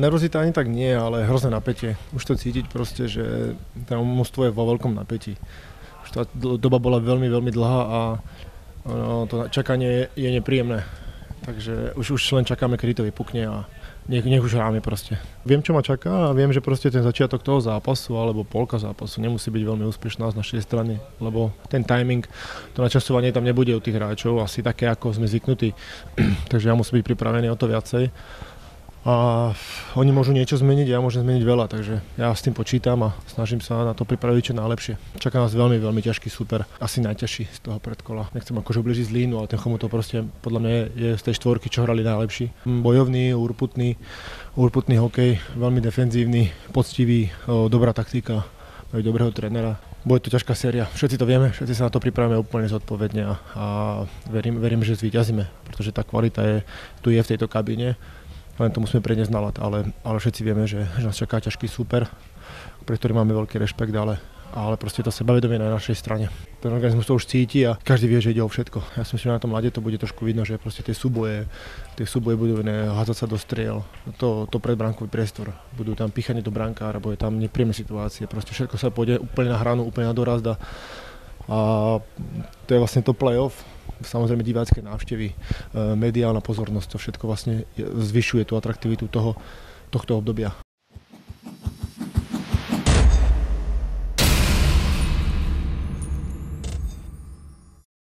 Nervozita ani tak nie, ale hrozné napätie. Už to cítiť proste, že to mužstvo je vo veľkom napätí. Už tá doba bola veľmi, veľmi dlhá a to čakanie je nepríjemné. Takže už len čakáme, kedy to vypukne a nech už hráme proste. Viem, čo ma čaká a viem, že proste ten začiatok toho zápasu alebo polka zápasu nemusí byť veľmi úspešná z našej strany, lebo ten timing, to načasovanie tam nebude u tých hráčov asi také, ako sme zvyknutí. Takže ja musím byť pripravený o to viacej. A oni môžu niečo zmeniť, ja môžem zmeniť veľa, takže ja s tým počítam a snažím sa na to pripraviť čo najlepšie. Čaká nás veľmi, veľmi ťažký súper, asi najťažší z toho predkola. Nechcem akože ubližiť Zlínu, ale ten Chomutov proste podľa mňa je z tej štvorky, čo hrali najlepší. Bojovný, urputný hokej, veľmi defenzívny, poctivý, dobrá taktika, majú dobrého trénera. Bude to ťažká séria, všetci to vieme, všetci sa na to pripravíme úplne zodpovedne a verím, že zvíťazíme, pretože tá kvalita tu je v tejto kabíne. Len to musíme preniesť na ľad, ale všetci vieme, že nás čaká ťažký súper, pre ktorý máme veľký rešpekt, ale proste to sebavedomie na našej strane. Ten organizmus to už cíti a každý vie, že ide o všetko. Ja si myslím, že na tom ľade to bude trošku vidno, že proste tie súboje budú hádzať sa do striel, to predbránkový priestor, budú tam píchanie do brankára, bude tam nepríjemné situácie, proste všetko sa pôjde úplne na hranu, úplne na dorast a to je vlastne to play-off. Samozrejme divácké návštevy, mediálna pozornosť, to všetko vlastne zvyšuje tú atraktivitu tohto obdobia.